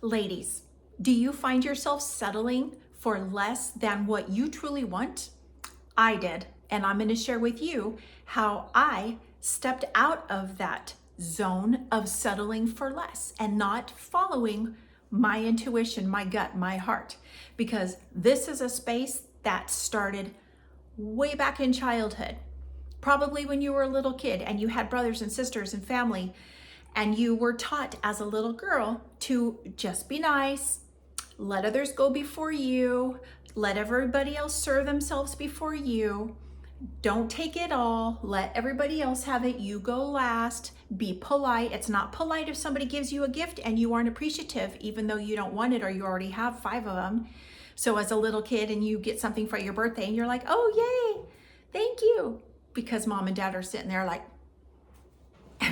Ladies, do you find yourself settling for less than what you truly want? I did, and I'm going to share with you how I stepped out of that zone of settling for less and not following my intuition, my gut, my heart, because this is a space that started way back in childhood. Probably when you were a little kid and you had brothers and sisters and family, and you were taught as a little girl to just be nice, let others go before you, let everybody else serve themselves before you. Don't take it all, let everybody else have it, you go last, be polite. It's not polite if somebody gives you a gift and you aren't appreciative, even though you don't want it or you already have 5 of them. So as a little kid and you get something for your birthday and you're like, oh, yay, thank you. Because mom and dad are sitting there like,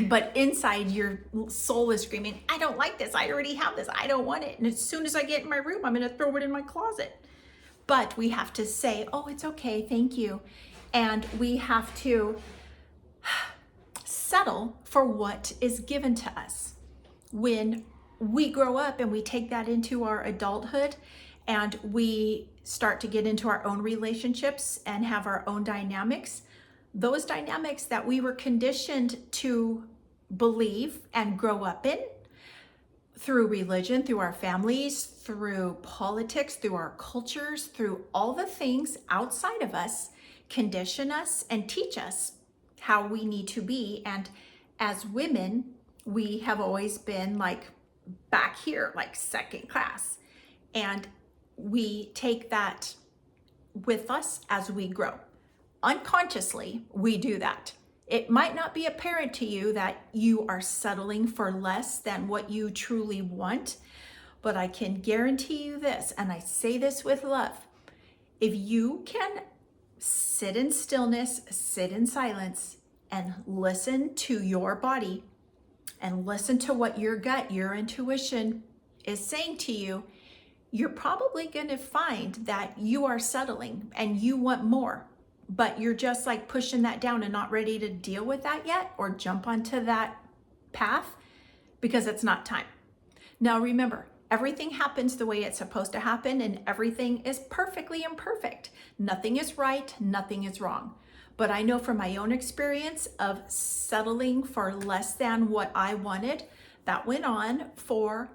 but inside your soul is screaming, I don't like this. I already have this. I don't want it. And as soon as I get in my room, I'm going to throw it in my closet. But we have to say, oh, it's okay. Thank you. And we have to settle for what is given to us. When we grow up and we take that into our adulthood and we start to get into our own relationships and have our own dynamics, those dynamics that we were conditioned to believe and grow up in through religion, through our families, through politics, through our cultures, through all the things outside of us, condition us and teach us how we need to be. And as women, we have always been like back here, like second class. And we take that with us as we grow. Unconsciously, we do that. It might not be apparent to you that you are settling for less than what you truly want, but I can guarantee you this, and I say this with love. If you can sit in stillness, sit in silence, and listen to your body and listen to what your gut, your intuition is saying to you, you're probably going to find that you are settling and you want more. But you're just like pushing that down and not ready to deal with that yet or jump onto that path because it's not time. Now remember, everything happens the way it's supposed to happen and everything is perfectly imperfect. Nothing is right, nothing is wrong. But I know from my own experience of settling for less than what I wanted, that went on for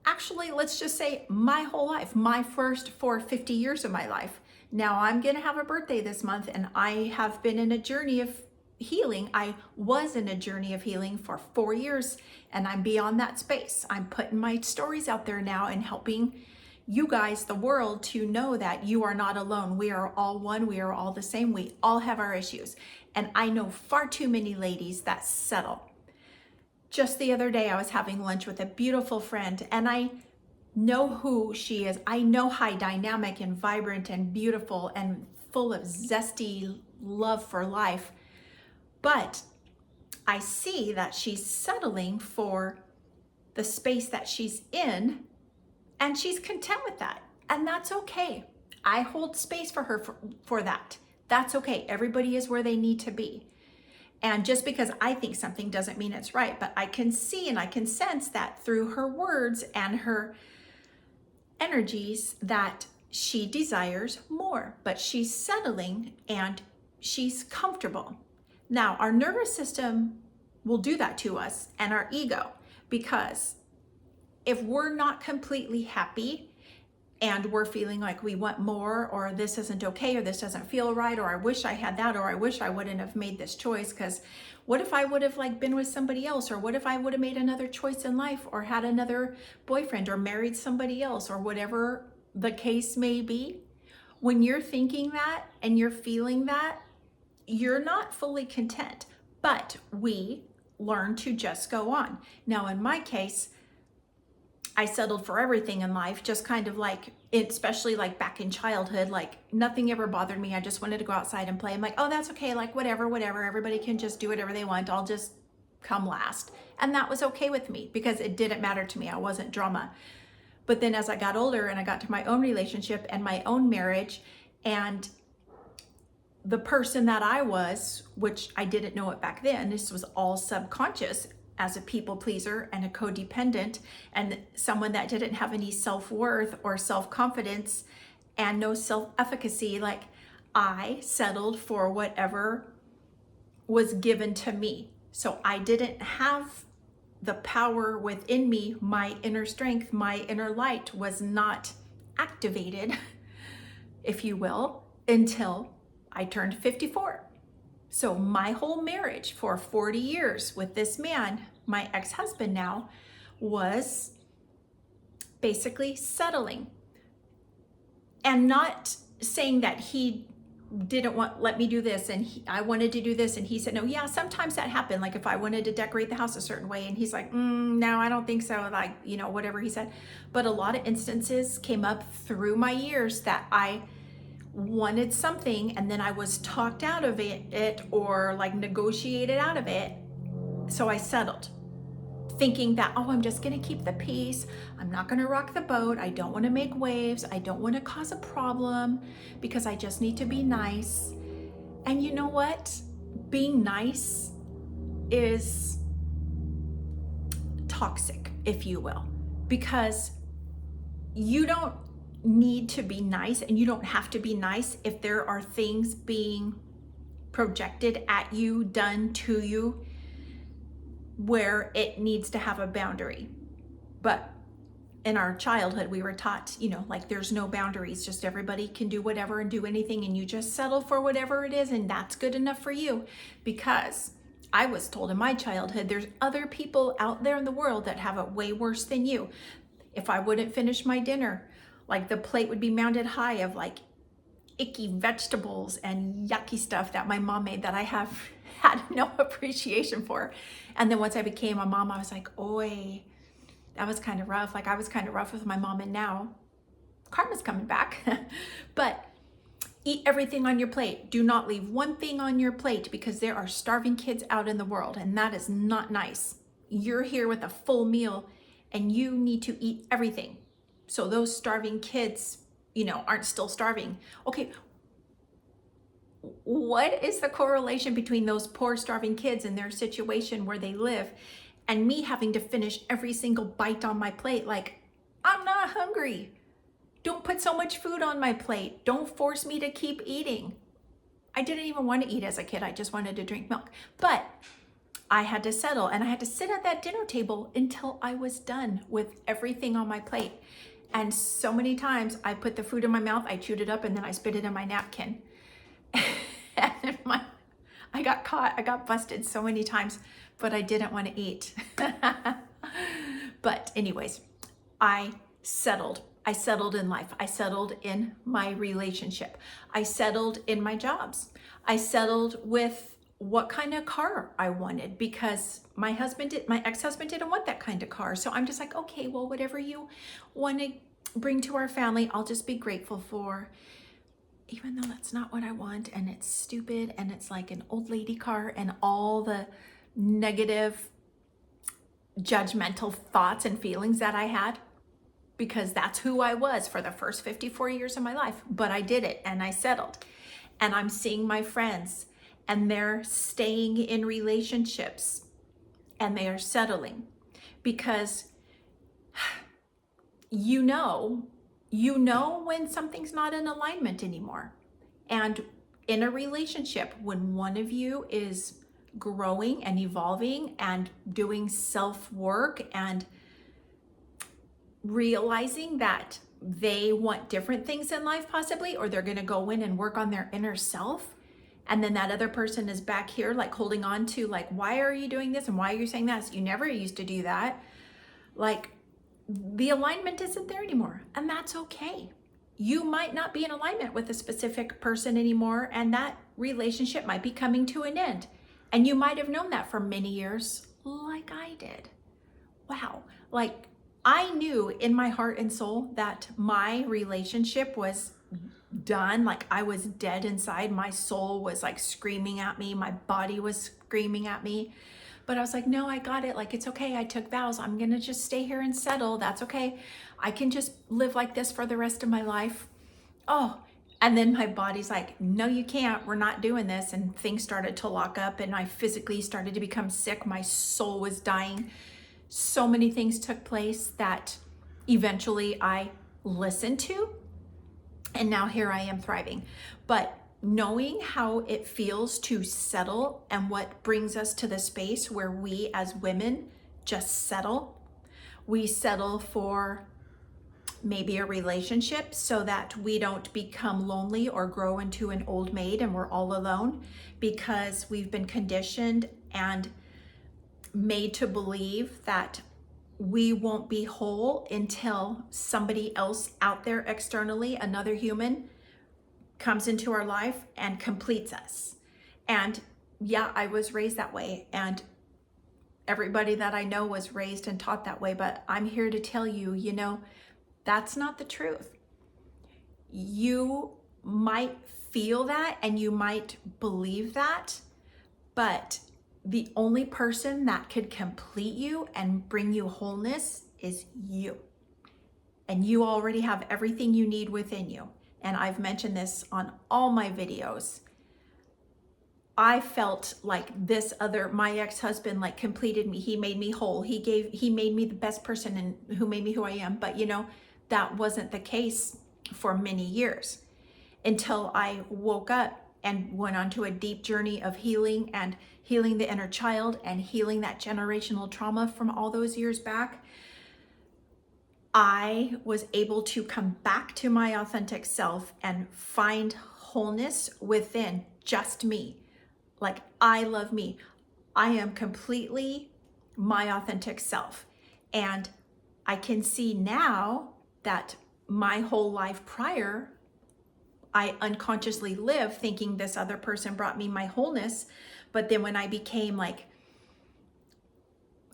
actually, let's just say my whole life, my first 50 years of my life. Now I'm going to have a birthday this month and I have been in a journey of healing. I was in a journey of healing for 4 years and I'm beyond that space. I'm putting my stories out there now and helping you guys, the world, to know that you are not alone. We are all one. We are all the same. We all have our issues. And I know far too many ladies that settle. Just the other day, I was having lunch with a beautiful friend and I know who she is. I know how dynamic and vibrant and beautiful and full of zesty love for life. But I see that she's settling for the space that she's in and she's content with that. And that's okay. I hold space for her for that. That's okay. Everybody is where they need to be. And just because I think something doesn't mean it's right, but I can see and I can sense that through her words and her energies that she desires more, but she's settling and she's comfortable. Now, our nervous system will do that to us and our ego, because if we're not completely happy and we're feeling like we want more, or this isn't okay, or this doesn't feel right, or I wish I had that, or I wish I wouldn't have made this choice, because what if I would have like been with somebody else, or what if I would have made another choice in life, or had another boyfriend, or married somebody else, or whatever the case may be. When you're thinking that and you're feeling that, you're not fully content, but we learn to just go on. Now, in my case, I settled for everything in life, just kind of like, especially like back in childhood, like nothing ever bothered me. I just wanted to go outside and play. I'm like, oh, that's okay. Like whatever. Everybody can just do whatever they want. I'll just come last. And that was okay with me because it didn't matter to me. I wasn't drama. But then as I got older and I got to my own relationship and my own marriage and the person that I was, which I didn't know it back then, this was all subconscious. as a people pleaser and a codependent and someone that didn't have any self-worth or self-confidence and no self-efficacy. Like, I settled for whatever was given to me. So I didn't have the power within me. My inner strength, my inner light was not activated, if you will, until I turned 54. So my whole marriage for 40 years with this man, my ex-husband now, was basically settling. And not saying that he didn't let me do this and I wanted to do this and he said no. Yeah, sometimes that happened. Like if I wanted to decorate the house a certain way and he's like, no, I don't think so. Like, whatever he said. But a lot of instances came up through my years that I wanted something and then I was talked out of it or like negotiated out of it. So I settled, thinking that, I'm just gonna keep the peace. I'm not gonna rock the boat. I don't wanna make waves. I don't wanna cause a problem because I just need to be nice. And you know what? Being nice is toxic, if you will, because you don't need to be nice and you don't have to be nice if there are things being projected at you, done to you, where it needs to have a boundary. But in our childhood, we were taught, like there's no boundaries, just everybody can do whatever and do anything and you just settle for whatever it is and that's good enough for you. Because I was told in my childhood, there's other people out there in the world that have it way worse than you. If I wouldn't finish my dinner, like the plate would be mounted high of like icky vegetables and yucky stuff that my mom made that I have had no appreciation for. And then once I became a mom, I was like, oi, that was kind of rough. Like I was kind of rough with my mom and now karma's coming back. But eat everything on your plate. Do not leave one thing on your plate because there are starving kids out in the world and that is not nice. You're here with a full meal and you need to eat everything. So those starving kids, aren't still starving. Okay, what is the correlation between those poor starving kids and their situation where they live and me having to finish every single bite on my plate? Like, I'm not hungry. Don't put so much food on my plate. Don't force me to keep eating. I didn't even want to eat as a kid. I just wanted to drink milk. But I had to settle and I had to sit at that dinner table until I was done with everything on my plate. And so many times I put the food in my mouth, I chewed it up, and then I spit it in my napkin. And I got caught, I got busted so many times, but I didn't want to eat. But anyways, I settled. I settled in life. I settled in my relationship. I settled in my jobs. I settled with what kind of car I wanted because my ex-husband didn't want that kind of car. So I'm just like, okay, well, whatever you want to bring to our family, I'll just be grateful for, even though that's not what I want. And it's stupid. And it's like an old lady car and all the negative, judgmental thoughts and feelings that I had, because that's who I was for the first 54 years of my life. But I did it and I settled. And I'm seeing my friends and they're staying in relationships and they are settling because you know when something's not in alignment anymore. And in a relationship, when one of you is growing and evolving and doing self-work and realizing that they want different things in life possibly, or they're going to go in and work on their inner self, and then that other person is back here like holding on to like, why are you doing this and why are you saying that? You never used to do that. Like, the alignment isn't there anymore, and that's okay. You might not be in alignment with a specific person anymore, and that relationship might be coming to an end. And you might have known that for many years, like I did. Wow. Like, I knew in my heart and soul that my relationship was done. Like, I was dead inside. My soul was like screaming at me. My body was screaming at me. But I was like, no, I got it. Like, it's okay. I took vows. I'm going to just stay here and settle. That's okay. I can just live like this for the rest of my life. Oh, And then my body's like, no, you can't. We're not doing this. And things started to lock up and I physically started to become sick. My soul was dying. So many things took place that eventually I listened to. And now here I am thriving. But knowing how it feels to settle and what brings us to the space where we as women just settle. We settle for maybe a relationship so that we don't become lonely or grow into an old maid and we're all alone, because we've been conditioned and made to believe that we won't be whole until somebody else out there externally, another human, comes into our life and completes us. And yeah, I was raised that way, and everybody that I know was raised and taught that way, but I'm here to tell you, that's not the truth. You might feel that and you might believe that, but the only person that could complete you and bring you wholeness is you. And you already have everything you need within you. And I've mentioned this on all my videos. I felt like my ex-husband like completed me. He made me whole. He made me the best person and who made me who I am. But that wasn't the case for many years until I woke up and went onto a deep journey of healing and healing the inner child and healing that generational trauma from all those years back. I was able to come back to my authentic self and find wholeness within just me. Like, I love me. I am completely my authentic self. And I can see now that my whole life prior, I unconsciously lived thinking this other person brought me my wholeness. But then when I became like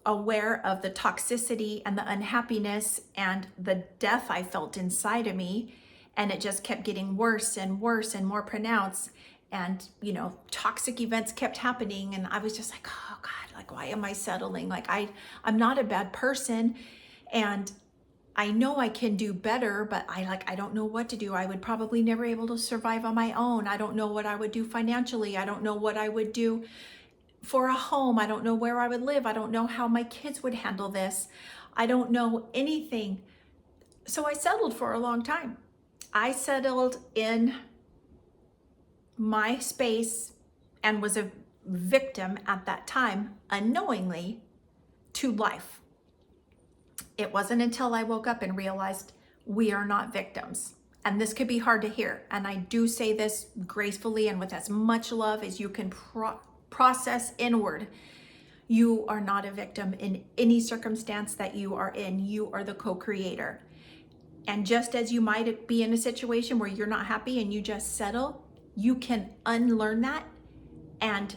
aware of the toxicity and the unhappiness and the death I felt inside of me, and it just kept getting worse and worse and more pronounced, and toxic events kept happening, and I was just like, oh God, like, why am I settling? Like, I'm not a bad person, and I know I can do better, but I don't know what to do. I would probably never able to survive on my own. I don't know what I would do financially. I don't know what I would do for a home. I don't know where I would live. I don't know how my kids would handle this. I don't know anything. So I settled for a long time. I settled in my space and was a victim at that time, unknowingly, to life. It wasn't until I woke up and realized we are not victims. And this could be hard to hear. And I do say this gracefully and with as much love as you can process inward. You are not a victim in any circumstance that you are in. You are the co-creator. And just as you might be in a situation where you're not happy and you just settle, you can unlearn that and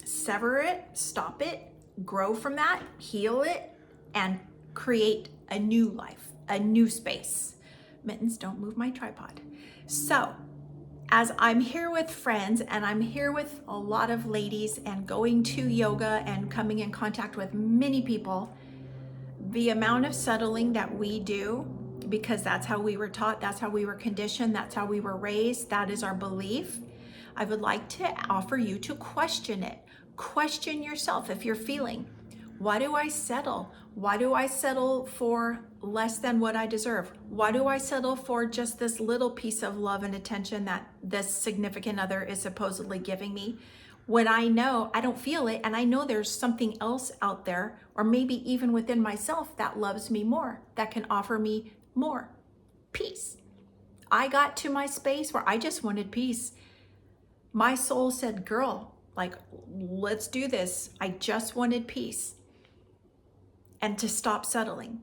sever it, stop it, grow from that, heal it, and create a new life, a new space. Mittens, don't move my tripod. So, as I'm here with friends and I'm here with a lot of ladies and going to yoga and coming in contact with many people, the amount of settling that we do, because that's how we were taught, that's how we were conditioned, that's how we were raised, that is our belief. I would like to offer you to question it. Question yourself if you're feeling, why do I settle? Why do I settle for less than what I deserve? Why do I settle for just this little piece of love and attention that this significant other is supposedly giving me, when I know I don't feel it and I know there's something else out there, or maybe even within myself, that loves me more, that can offer me more peace? I got to my space where I just wanted peace. My soul said, girl, like, let's do this. I just wanted peace and to stop settling.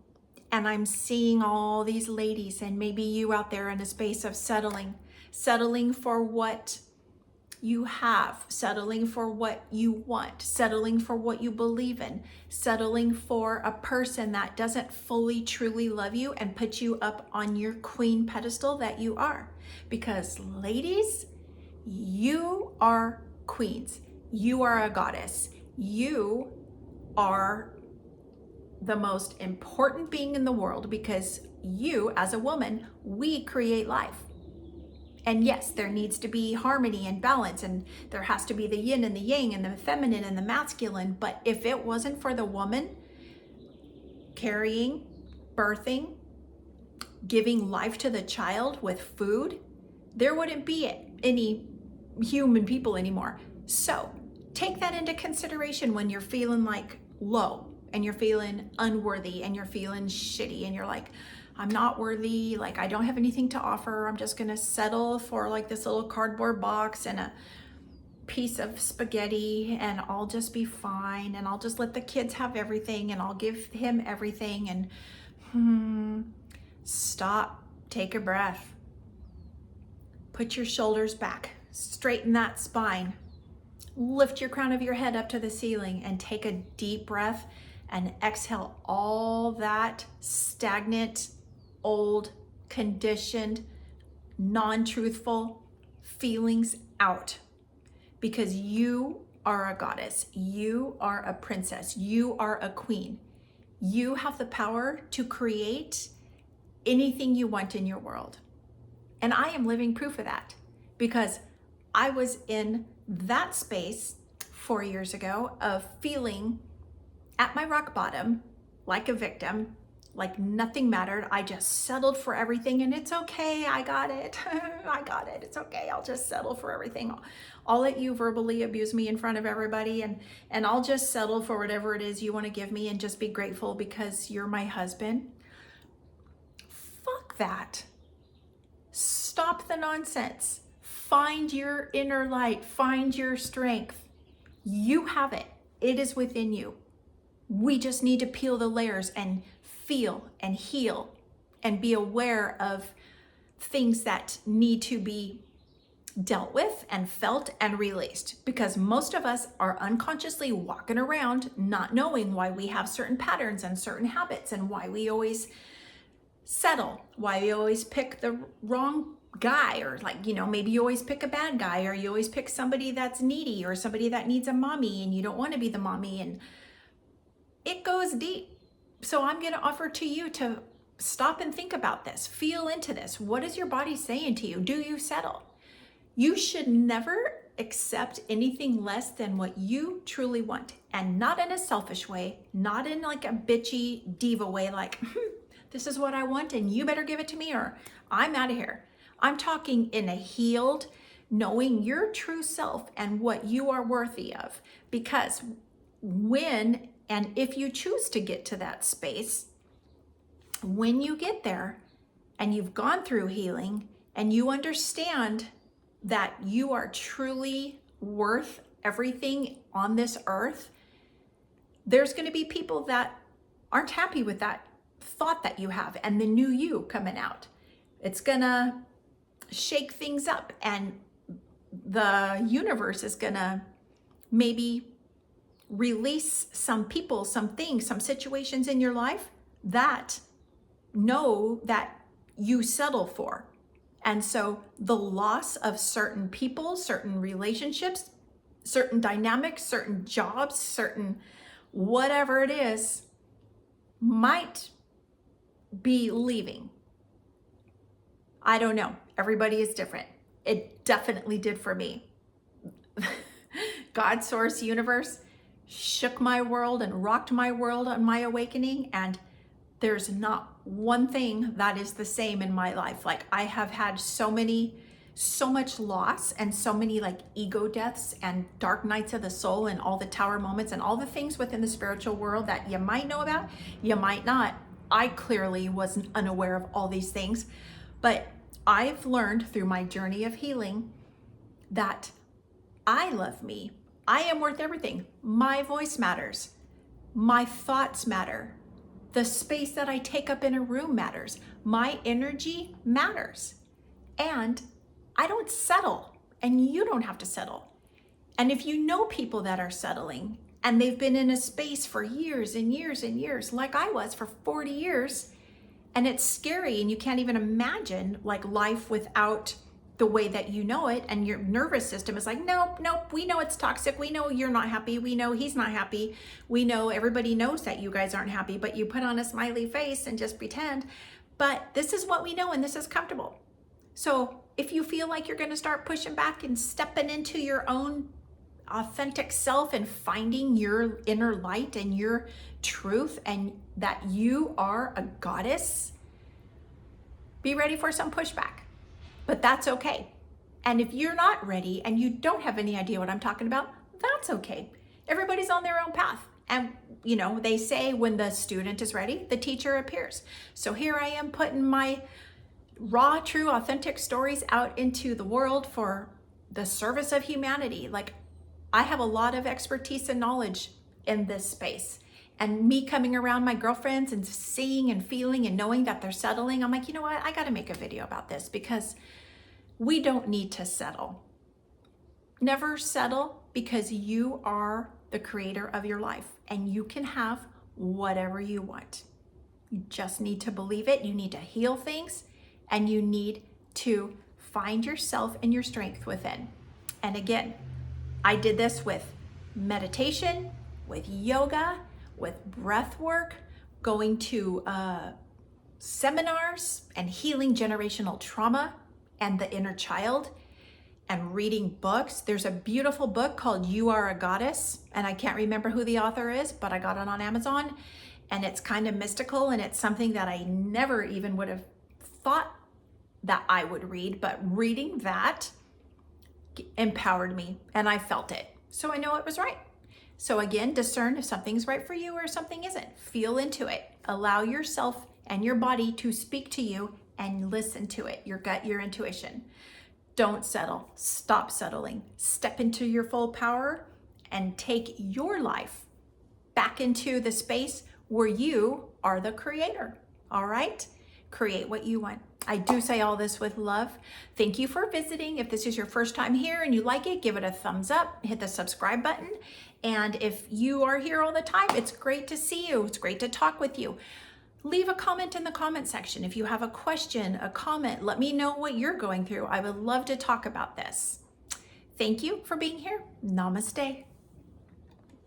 And I'm seeing all these ladies, and maybe you out there, in a space of settling for what you have, settling for what you want, settling for what you believe in, settling for a person that doesn't fully, truly love you and put you up on your queen pedestal that you are. Because ladies, you are queens. You are a goddess. You are the most important being in the world, because you, as a woman, we create life. And yes, there needs to be harmony and balance, and there has to be the yin and the yang and the feminine and the masculine. But if it wasn't for the woman carrying, birthing, giving life to the child with food, there wouldn't be any human people anymore. So take that into consideration when you're feeling like low and you're feeling unworthy and you're feeling shitty and you're like, I'm not worthy, like I don't have anything to offer. I'm just gonna settle for like this little cardboard box and a piece of spaghetti and I'll just be fine and I'll just let the kids have everything and I'll give him everything. And stop, take a breath, put your shoulders back, straighten that spine, lift your crown of your head up to the ceiling and take a deep breath and exhale all that stagnant, old, conditioned, non-truthful feelings out, because you are a goddess, you are a princess, you are a queen. You have the power to create anything you want in your world. And I am living proof of that, because I was in that space 4 years ago of feeling at my rock bottom, like a victim, like nothing mattered. I just settled for everything and it's okay, I got it. I got it, it's okay, I'll just settle for everything. I'll let you verbally abuse me in front of everybody and I'll just settle for whatever it is you want to give me and just be grateful because you're my husband. Fuck that. Stop the nonsense. Find your inner light, find your strength. You have it, it is within you. We just need to peel the layers and feel and heal and be aware of things that need to be dealt with and felt and released, because most of us are unconsciously walking around not knowing why we have certain patterns and certain habits and why we always settle, why we always pick the wrong guy, or like, you know, maybe you always pick a bad guy, or you always pick somebody that's needy or somebody that needs a mommy and you don't want to be the mommy, and it goes deep. So I'm going to offer to you to stop and think about this. Feel into this. What is your body saying to you? Do you settle? You should never accept anything less than what you truly want, and not in a selfish way, not in like a bitchy diva way, like this is what I want and you better give it to me or I'm out of here. I'm talking in a healed, knowing your true self and what you are worthy of, because when and if you choose to get to that space, when you get there and you've gone through healing and you understand that you are truly worth everything on this earth, there's going to be people that aren't happy with that thought that you have and the new you coming out. It's going to shake things up, and the universe is going to maybe release some people, some things, some situations in your life that know that you settle for. And so the loss of certain people, certain relationships, certain dynamics, certain jobs, certain whatever it is, might be leaving. I don't know. Everybody is different. It definitely did for me. God, source, universe shook my world and rocked my world on my awakening, and there's not one thing that is the same in my life. Like, I have had so much loss and so many like ego deaths and dark nights of the soul and all the tower moments and all the things within the spiritual world that you might know about, you might not. I clearly wasn't unaware of all these things, but I've learned through my journey of healing that I love me. I am worth everything. My voice matters. My thoughts matter. The space that I take up in a room matters. My energy matters. And I don't settle, and you don't have to settle. And if you know people that are settling and they've been in a space for years and years and years, like I was for 40 years, and it's scary and you can't even imagine like life without the way that you know it, and your nervous system is like, nope, we know it's toxic. We know you're not happy. We know he's not happy. We know everybody knows that you guys aren't happy, but you put on a smiley face and just pretend. But this is what we know, and this is comfortable. So if you feel like you're going to start pushing back and stepping into your own authentic self and finding your inner light and your truth and that you are a goddess, be ready for some pushback. But that's okay. And if you're not ready and you don't have any idea what I'm talking about, that's okay. Everybody's on their own path. And they say when the student is ready, the teacher appears. So here I am putting my raw, true, authentic stories out into the world for the service of humanity. Like, I have a lot of expertise and knowledge in this space. And me coming around my girlfriends and seeing and feeling and knowing that they're settling, I'm like, you know what? I got to make a video about this because we don't need to settle. Never settle, because you are the creator of your life and you can have whatever you want. You just need to believe it. You need to heal things and you need to find yourself and your strength within. And again, I did this with meditation, with yoga, with breath work, going to seminars and healing generational trauma and the inner child, and reading books. There's a beautiful book called You Are a Goddess, and I can't remember who the author is, but I got it on Amazon, and it's kind of mystical, and it's something that I never even would have thought that I would read, but reading that empowered me and I felt it. So I know it was right. So again, discern if something's right for you or something isn't. Feel into it. Allow yourself and your body to speak to you and listen to it, your gut, your intuition. Don't settle. Stop settling. Step into your full power and take your life back into the space where you are the creator. All right? Create what you want. I do say all this with love. Thank you for visiting. If this is your first time here and you like it, give it a thumbs up, hit the subscribe button. And if you are here all the time, it's great to see you. It's great to talk with you. Leave a comment in the comment section. If you have a question, a comment, let me know what you're going through. I would love to talk about this. Thank you for being here. Namaste.